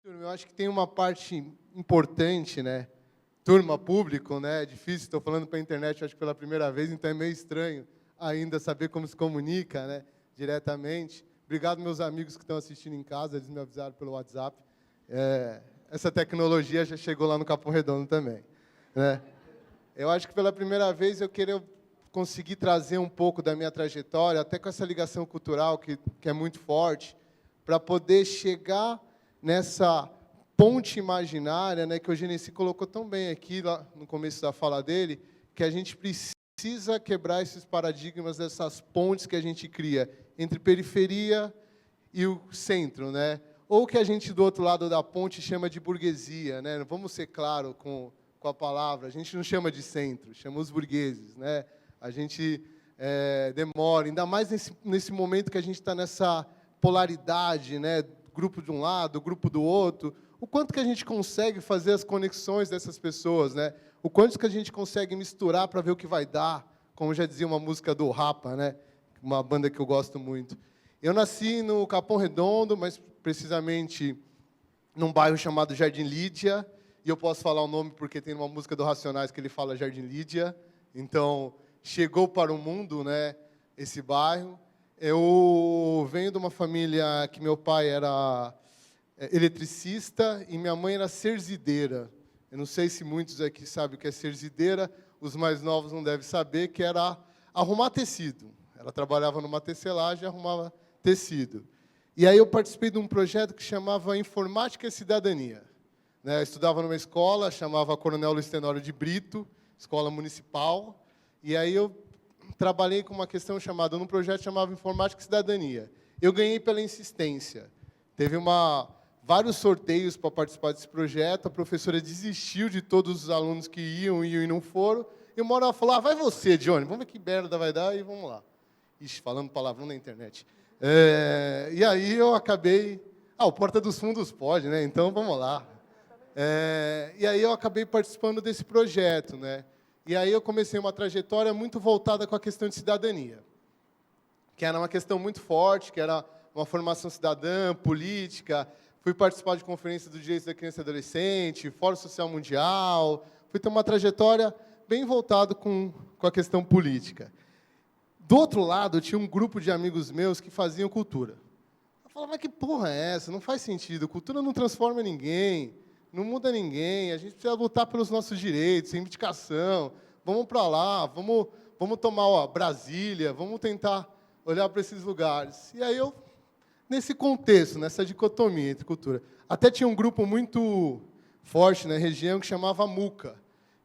Turma, eu acho que tem uma parte importante, né? Turma, público, né? É difícil, estou falando para a internet, acho que pela primeira vez, então é meio estranho ainda saber como se comunica, né? Diretamente. Obrigado, meus amigos que estão assistindo em casa, eles me avisaram pelo WhatsApp. Essa tecnologia já chegou lá no Capão Redondo também, né? Eu acho que pela primeira vez eu queria conseguir trazer um pouco da minha trajetória, até com essa ligação cultural que é muito forte, para poder chegar nessa ponte imaginária, né, que o Genesi colocou tão bem aqui lá no começo da fala dele, que a gente precisa quebrar esses paradigmas dessas pontes que a gente cria entre periferia e o centro, né? Ou que a gente do outro lado da ponte chama de burguesia, né? Vamos ser claro com a palavra. A gente não chama de centro, chama os burgueses, né? A gente demora, ainda mais nesse momento que a gente está nessa polaridade, né? Grupo de um lado, grupo do outro. O quanto que a gente consegue fazer as conexões dessas pessoas, né? O quanto que a gente consegue misturar para ver o que vai dar, como já dizia uma música do Rapa, né? Uma banda que eu gosto muito. Eu nasci no Capão Redondo, mas precisamente num bairro chamado Jardim Lídia, e eu posso falar o nome porque tem uma música do Racionais que ele fala Jardim Lídia. Então, chegou para o mundo, né, esse bairro. Eu venho de uma família que meu pai era eletricista e minha mãe era serzideira. Eu não sei se muitos aqui sabem o que é serzideira, os mais novos não devem saber, que era arrumar tecido. Ela trabalhava numa tecelagem e arrumava tecido. E aí eu participei de um projeto que chamava Informática e Cidadania. Eu estudava numa escola, chamava Coronel Luiz Tenório de Brito, escola municipal, e aí eu trabalhei com uma questão chamada, num projeto chamado Informática e Cidadania. Eu ganhei pela insistência. Teve vários sorteios para participar desse projeto, a professora desistiu de todos os alunos que iam e não foram, e uma hora ela falou, vai você, Johnny, vamos ver que merda vai dar, e vamos lá. Ixi, falando palavrão na internet. E aí eu acabei... o Porta dos Fundos pode, né? Então, vamos lá. E aí eu acabei participando desse projeto, né? E aí eu comecei uma trajetória muito voltada com a questão de cidadania, que era uma questão muito forte, que era uma formação cidadã, política. Fui participar de conferências dos direitos da criança e adolescente, Fórum Social Mundial. Fui ter uma trajetória bem voltada com a questão política. Do outro lado, tinha um grupo de amigos meus que faziam cultura. Eu falava, mas que porra é essa? Não faz sentido. Cultura não transforma ninguém, não muda ninguém. A gente precisa lutar pelos nossos direitos, reivindicação. Vamos para lá, vamos tomar Brasília, vamos tentar olhar para esses lugares. E aí eu, nesse contexto, nessa dicotomia entre cultura, até tinha um grupo muito forte na região que chamava MUCA,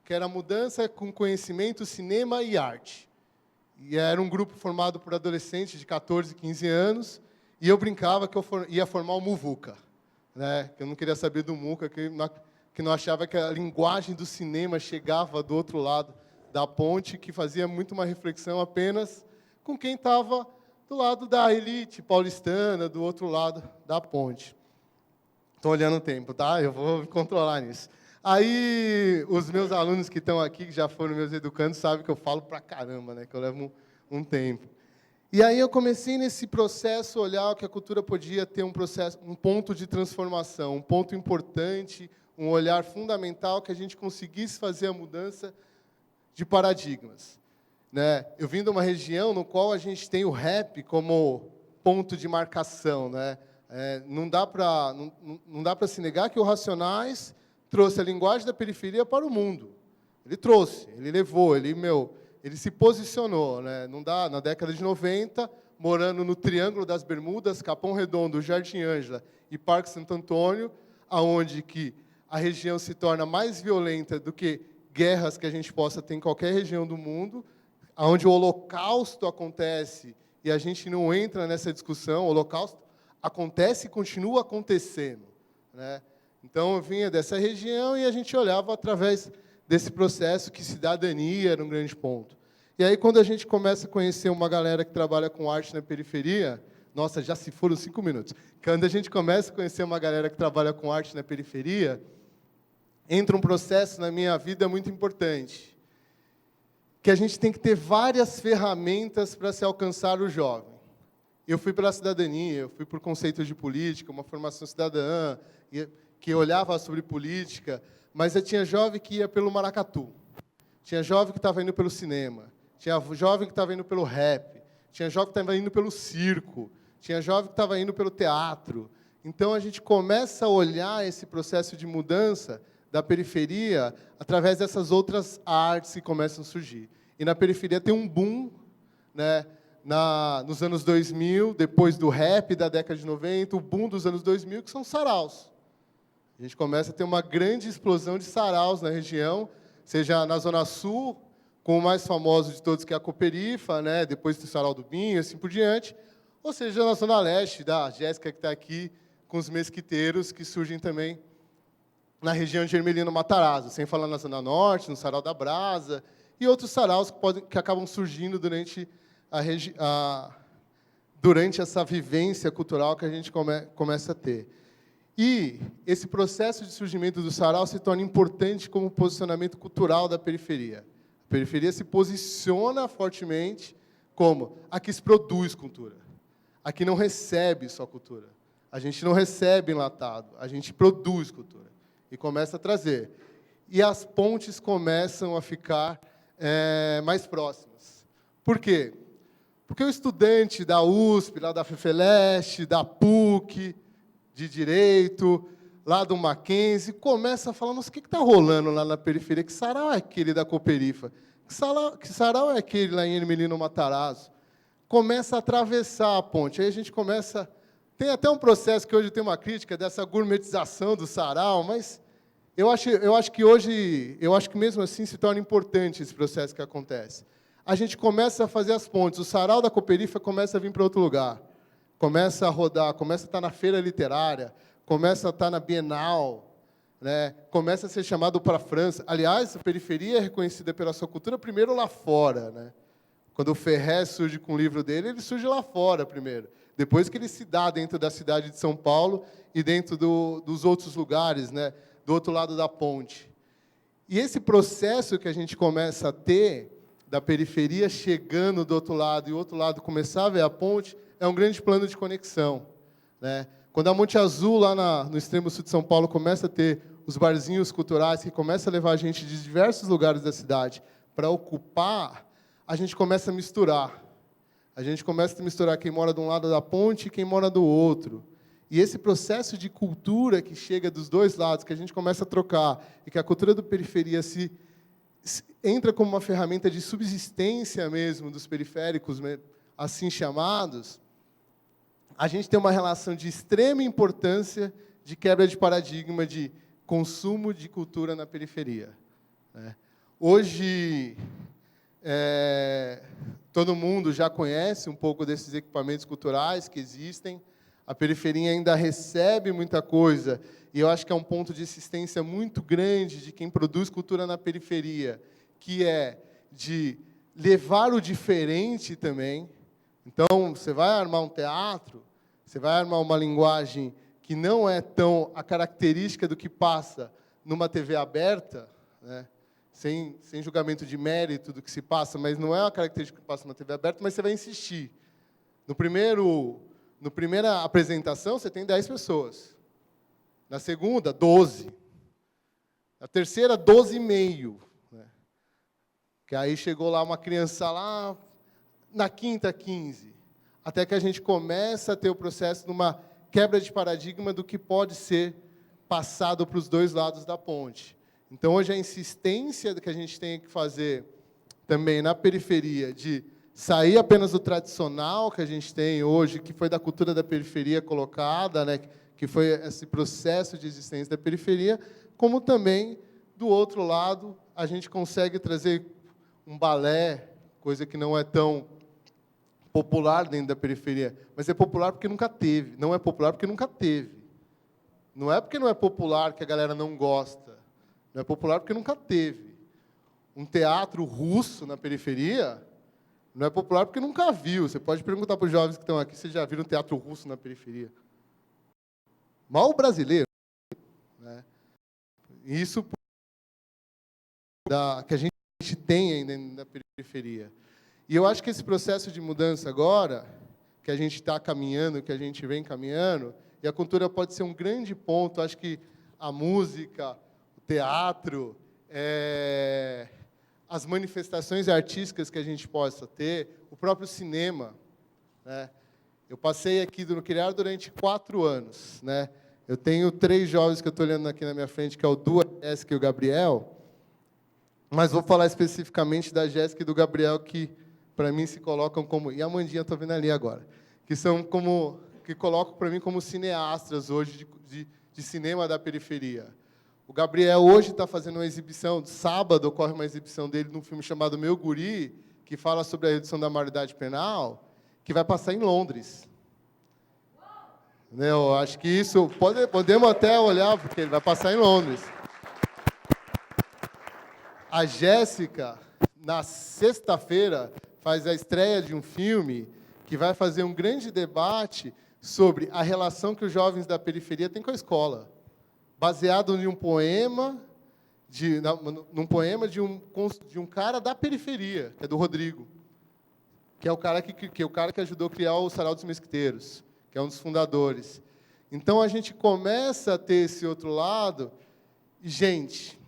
que era Mudança com Conhecimento, Cinema e Arte. E era um grupo formado por adolescentes de 14, 15 anos, e eu brincava que eu ia formar o MUVUCA, né? Que eu não queria saber do MUCA, que não achava que a linguagem do cinema chegava do outro lado da ponte, que fazia muito uma reflexão apenas com quem estava do lado da elite paulistana, do outro lado da ponte. Estou olhando o tempo, tá? Eu vou me controlar nisso. Aí, os meus alunos que estão aqui, que já foram meus educandos, sabem que eu falo pra caramba, né? Que eu levo um tempo. E aí eu comecei nesse processo a olhar que a cultura podia ter um ponto de transformação, um ponto importante, um olhar fundamental que a gente conseguisse fazer a mudança de paradigmas, né? Eu vim de uma região no qual a gente tem o rap como ponto de marcação, né? Não dá para se negar que o Racionais trouxe a linguagem da periferia para o mundo. Ele trouxe, ele levou, ele se posicionou, né? Não dá, na década de 90, morando no Triângulo das Bermudas, Capão Redondo, Jardim Ângela e Parque Santo Antônio, aonde que a região se torna mais violenta do que guerras que a gente possa ter em qualquer região do mundo, aonde o Holocausto acontece e a gente não entra nessa discussão, o Holocausto acontece e continua acontecendo, né? Então, eu vinha dessa região e a gente olhava através desse processo que cidadania era um grande ponto. E aí, quando a gente começa a conhecer uma galera que trabalha com arte na periferia, nossa, já se foram 5 minutos. Quando a gente começa a conhecer uma galera que trabalha com arte na periferia, entra um processo na minha vida muito importante, que a gente tem que ter várias ferramentas para se alcançar o jovem. Eu fui pela cidadania, eu fui por conceitos de política, uma formação cidadã, que olhava sobre política, mas tinha jovem que ia pelo maracatu, tinha jovem que estava indo pelo cinema, tinha jovem que estava indo pelo rap, tinha jovem que estava indo pelo circo, tinha jovem que estava indo pelo teatro. Então, a gente começa a olhar esse processo de mudança da periferia através dessas outras artes que começam a surgir. E na periferia tem um boom, né, nos anos 2000, depois do rap da década de 90, o boom dos anos 2000, que são saraus. A gente começa a ter uma grande explosão de saraus na região, seja na Zona Sul, com o mais famoso de todos, que é a Cooperifa, né, depois do Sarau do Binho, assim por diante, ou seja, na Zona Leste, da Jéssica, que está aqui, com os mesquiteiros, que surgem também na região de Ermelino Matarazzo, sem falar na Zona Norte, no Sarau da Brasa, e outros saraus que acabam surgindo durante essa vivência cultural que a gente começa a ter. E esse processo de surgimento do sarau se torna importante como posicionamento cultural da periferia. A periferia se posiciona fortemente como aqui se produz cultura. Aqui não recebe só cultura. A gente não recebe enlatado, a gente produz cultura. E começa a trazer. E as pontes começam a ficar mais próximas. Por quê? Porque o estudante da USP, lá da FEFELESTE, da PUC, de Direito, lá do Mackenzie, começa a falar, nossa, o que está rolando lá na periferia? Que sarau é aquele da Cooperifa? Que sarau é aquele lá em Ermelino Matarazzo? Começa a atravessar a ponte. Aí a gente começa... Tem até um processo que hoje tem uma crítica dessa gourmetização do sarau, mas eu acho que mesmo assim se torna importante esse processo que acontece. A gente começa a fazer as pontes. O sarau da Cooperifa começa a vir para outro lugar. Começa a rodar, começa a estar na feira literária, começa a estar na Bienal, né? Começa a ser chamado para a França. Aliás, a periferia é reconhecida pela sua cultura primeiro lá fora, né? Quando o Ferré surge com o livro dele, ele surge lá fora primeiro. Depois que ele se dá dentro da cidade de São Paulo e dentro dos outros lugares, né? Do outro lado da ponte. E esse processo que a gente começa a ter, da periferia chegando do outro lado e o outro lado começar a ver a ponte, é um grande plano de conexão, né? Quando a Monte Azul, lá no extremo sul de São Paulo, começa a ter os barzinhos culturais, que começa a levar a gente de diversos lugares da cidade para ocupar, a gente começa a misturar. A gente começa a misturar quem mora de um lado da ponte e quem mora do outro. E esse processo de cultura que chega dos dois lados, que a gente começa a trocar, e que a cultura da periferia entra como uma ferramenta de subsistência mesmo dos periféricos, assim chamados, a gente tem uma relação de extrema importância de quebra de paradigma de consumo de cultura na periferia, né? Hoje, todo mundo já conhece um pouco desses equipamentos culturais que existem. A periferia ainda recebe muita coisa, e eu acho que é um ponto de insistência muito grande de quem produz cultura na periferia, que é de levar o diferente também. Então, você vai armar um teatro, você vai armar uma linguagem que não é tão a característica do que passa numa TV aberta, né? Sem julgamento de mérito do que se passa, mas não é a característica que passa numa TV aberta, mas você vai insistir. Na primeira apresentação, você tem 10 pessoas. Na segunda, 12. Na terceira, 12,5. Né? Que aí chegou lá uma criança lá, na quinta, 15. Até que a gente começa a ter o processo de uma quebra de paradigma do que pode ser passado para os dois lados da ponte. Então, hoje, a insistência que a gente tem que fazer também na periferia de sair apenas do tradicional que a gente tem hoje, que foi da cultura da periferia colocada, né, que foi esse processo de existência da periferia, como também, do outro lado, a gente consegue trazer um balé, coisa que não é tão popular dentro da periferia, mas é popular porque nunca teve. Não é popular porque nunca teve. Não é porque não é popular que a galera não gosta. Não é popular porque nunca teve. Um teatro russo na periferia não é popular porque nunca viu. Você pode perguntar para os jovens que estão aqui se já viram um teatro russo na periferia. Mal o brasileiro. Né? Isso que a gente tem ainda na periferia. E eu acho que esse processo de mudança agora, que a gente está caminhando, que a gente vem caminhando, e a cultura pode ser um grande ponto. Acho que a música, o teatro, as manifestações artísticas que a gente possa ter, o próprio cinema, né? Eu passei aqui no Criar durante 4 anos, né? Eu tenho 3 jovens que eu estou olhando aqui na minha frente, que é o Du, a Jéssica e o Gabriel, mas vou falar especificamente da Jéssica e do Gabriel, que, para mim, se colocam como... E a Amandinha, estou vendo ali agora. Que colocam, para mim, como cineastas hoje de cinema da periferia. O Gabriel hoje está fazendo uma exibição, sábado ocorre uma exibição dele num filme chamado Meu Guri, que fala sobre a redução da maioridade penal, que vai passar em Londres. Eu acho que isso... Podemos até olhar, porque ele vai passar em Londres. A Jéssica, na sexta-feira, faz a estreia de um filme que vai fazer um grande debate sobre a relação que os jovens da periferia têm com a escola, baseado em um poema de um cara da periferia, que é do Rodrigo, que é o cara que ajudou a criar o Sarau dos Mesquiteiros, que é um dos fundadores. Então, a gente começa a ter esse outro lado, e, gente,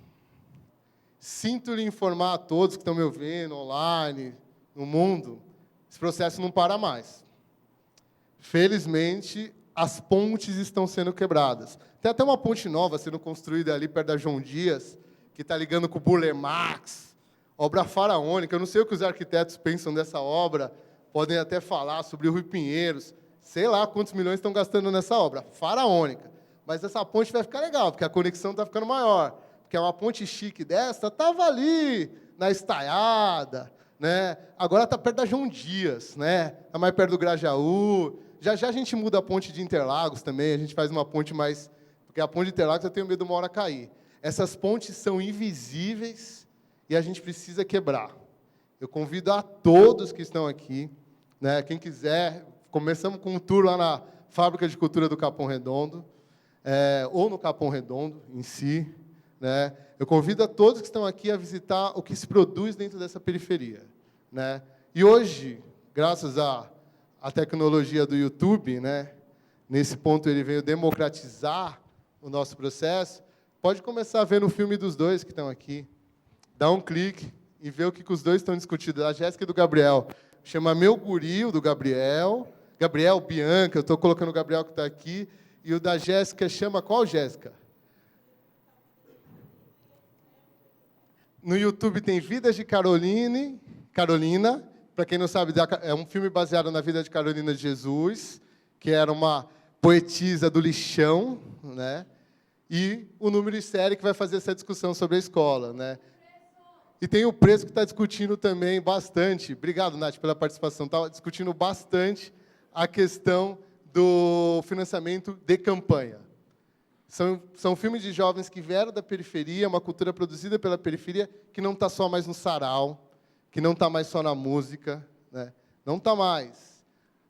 sinto lhe informar a todos que estão me ouvindo, online, no mundo, esse processo não para mais. Felizmente, as pontes estão sendo quebradas. Tem até uma ponte nova sendo construída ali perto da João Dias, que está ligando com o Burle Marx, obra faraônica. Eu não sei o que os arquitetos pensam dessa obra, podem até falar sobre o Rui Pinheiros, sei lá quantos milhões estão gastando nessa obra, faraônica. Mas essa ponte vai ficar legal, porque a conexão está ficando maior. Porque uma ponte chique dessa estava ali, na Estaiada, né? Agora está perto da João Dias, né? Está mais perto do Grajaú. Já a gente muda a ponte de Interlagos também, a gente faz uma ponte mais... Porque a ponte de Interlagos eu tenho medo de uma hora cair. Essas pontes são invisíveis e a gente precisa quebrar. Eu convido a todos que estão aqui, né? Quem quiser, começamos com um tour lá na Fábrica de Cultura do Capão Redondo, ou no Capão Redondo em si, né? Eu convido a todos que estão aqui a visitar o que se produz dentro dessa periferia, né? E hoje, graças à tecnologia do YouTube, né, nesse ponto ele veio democratizar o nosso processo, pode começar a ver no filme dos dois que estão aqui. Dá um clique e ver o que os dois estão discutindo. A Jéssica e do Gabriel. Chama Meu Guri, o do Gabriel. Gabriel, Bianca, eu estou colocando o Gabriel que está aqui. E o da Jéssica chama qual, Jéssica? No YouTube tem Vidas de Carolina. Para quem não sabe, é um filme baseado na vida de Carolina de Jesus, que era uma poetisa do lixão, né? E o Número e Série, que vai fazer essa discussão sobre a escola, né? E tem o Preço, que está discutindo também bastante. Obrigado, Nath, pela participação. Está discutindo bastante a questão do financiamento de campanha. São filmes de jovens que vieram da periferia, uma cultura produzida pela periferia, que não está só mais no sarau, que não está mais só na música, né? Não está mais.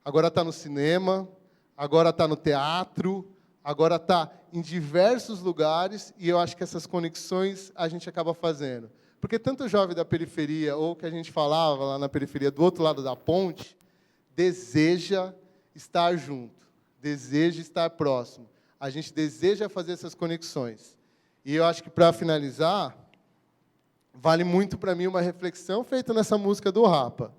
Agora está no cinema, agora está no teatro, agora está em diversos lugares, e eu acho que essas conexões a gente acaba fazendo. Porque tanto o jovem da periferia, ou que a gente falava lá na periferia, do outro lado da ponte, deseja estar junto, deseja estar próximo. A gente deseja fazer essas conexões. E eu acho que, para finalizar, vale muito para mim uma reflexão feita nessa música do Rapa,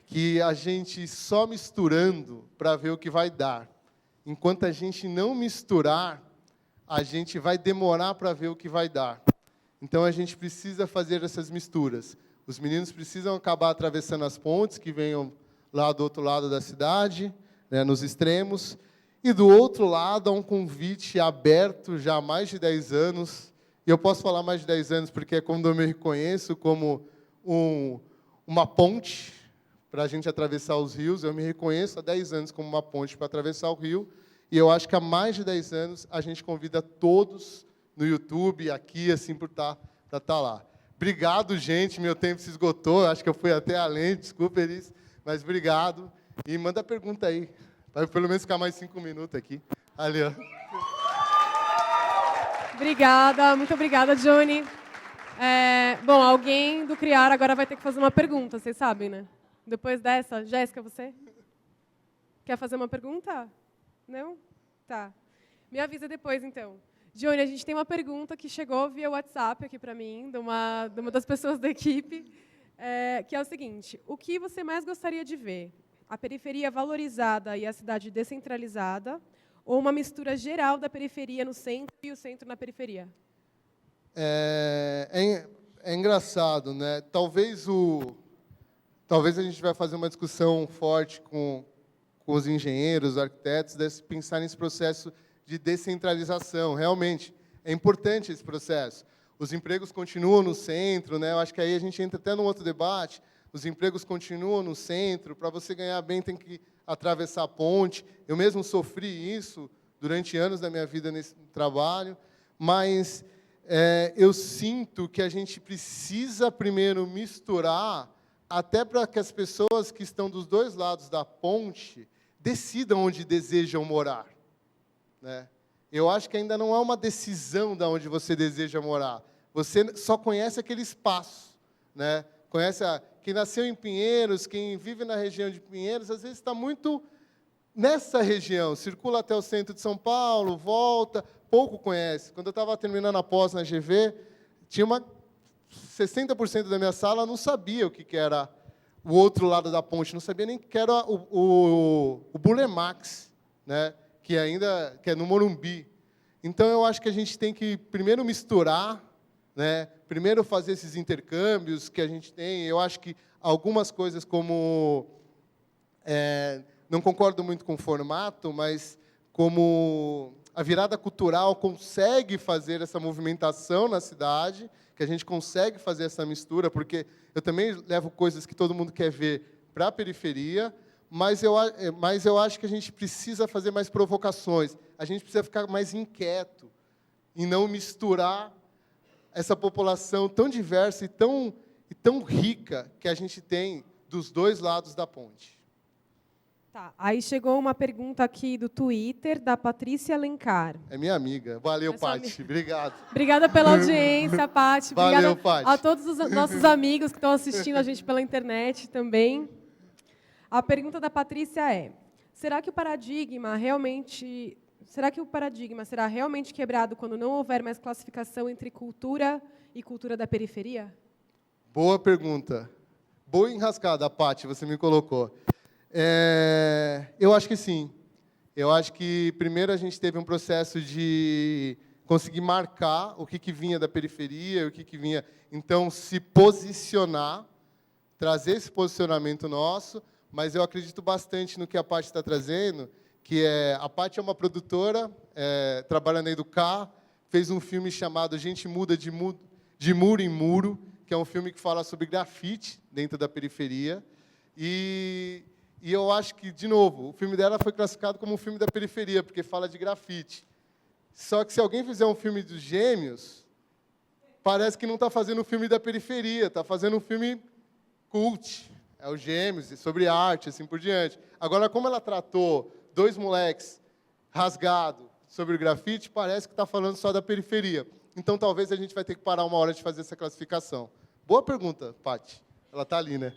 que a gente só misturando para ver o que vai dar. Enquanto a gente não misturar, a gente vai demorar para ver o que vai dar. Então, a gente precisa fazer essas misturas. Os meninos precisam acabar atravessando as pontes, que venham lá do outro lado da cidade, né, nos extremos. E, do outro lado, há um convite aberto já há mais de 10 anos. E eu posso falar mais de 10 anos, porque é quando eu me reconheço como uma ponte para a gente atravessar os rios. Eu me reconheço há 10 anos como uma ponte para atravessar o rio. E eu acho que há mais de 10 anos a gente convida todos no YouTube, aqui, assim, para estar lá. Obrigado, gente. Meu tempo se esgotou. Acho que eu fui até além. Desculpa, Elis. Mas obrigado. E manda pergunta aí. Vai pelo menos ficar mais 5 minutos aqui. Ali, ó. Obrigada. Muito obrigada, Johnny. Bom, alguém do Criar agora vai ter que fazer uma pergunta. Vocês sabem, né? Depois dessa, Jéssica, você? Quer fazer uma pergunta? Não? Tá. Me avisa depois, então. Johnny, a gente tem uma pergunta que chegou via WhatsApp aqui para mim, de uma das pessoas da equipe, que é o seguinte: o que você mais gostaria de ver? A periferia valorizada e a cidade descentralizada, ou uma mistura geral da periferia no centro e o centro na periferia? É engraçado, né? Talvez a gente vai fazer uma discussão forte com os engenheiros, arquitetos, de pensar nesse processo de descentralização. Realmente, é importante esse processo. Os empregos continuam no centro, né? Eu acho que aí a gente entra até num outro debate. Os empregos continuam no centro. Para você ganhar bem, tem que atravessar a ponte. Eu mesmo sofri isso durante anos da minha vida nesse trabalho, mas eu sinto que a gente precisa primeiro misturar, até para que as pessoas que estão dos dois lados da ponte decidam onde desejam morar, né? Eu acho que ainda não há uma decisão de onde você deseja morar. Você só conhece aquele espaço, né? Quem nasceu em Pinheiros, quem vive na região de Pinheiros, às vezes está muito nessa região, circula até o centro de São Paulo, volta, pouco conhece. Quando eu estava terminando a pós na GV, tinha 60% da minha sala não sabia o que era o outro lado da ponte, não sabia nem o que era o Bulemax, né? Que é no Morumbi. Então, eu acho que a gente tem que primeiro misturar, né? Primeiro fazer esses intercâmbios que a gente tem. Eu acho que algumas coisas como... não concordo muito com o formato, mas como a virada cultural consegue fazer essa movimentação na cidade, que a gente consegue fazer essa mistura, porque eu também levo coisas que todo mundo quer ver para a periferia, mas eu acho que a gente precisa fazer mais provocações, a gente precisa ficar mais inquieto e não misturar essa população tão diversa e tão rica que a gente tem dos dois lados da ponte. Tá, aí chegou uma pergunta aqui do Twitter, da Patrícia Alencar. É minha amiga. Valeu, Paty. Obrigado. Obrigada pela audiência, Paty. Valeu, Paty. A todos os nossos amigos que estão assistindo a gente pela internet também. A pergunta da Patrícia é: será que o paradigma será realmente quebrado quando não houver mais classificação entre cultura e cultura da periferia? Boa pergunta. Boa enrascada, Paty, você me colocou. Eu acho que sim. Eu acho que, primeiro, a gente teve um processo de conseguir marcar o que vinha da periferia, o que vinha... Então, se posicionar, trazer esse posicionamento nosso, mas eu acredito bastante no que a Paty está trazendo, que a Paty é uma produtora, trabalha na Educar, fez um filme chamado Gente Muda de Muro em Muro, que é um filme que fala sobre grafite dentro da periferia. E eu acho que, de novo, o filme dela foi classificado como um filme da periferia, porque fala de grafite. Só que se alguém fizer um filme dos Gêmeos, parece que não está fazendo um filme da periferia, está fazendo um filme cult. É os Gêmeos, sobre arte, assim por diante. Agora, como ela tratou dois moleques rasgados sobre o grafite, parece que está falando só da periferia. Então, talvez a gente vai ter que parar uma hora de fazer essa classificação. Boa pergunta, Paty. Ela está ali, né?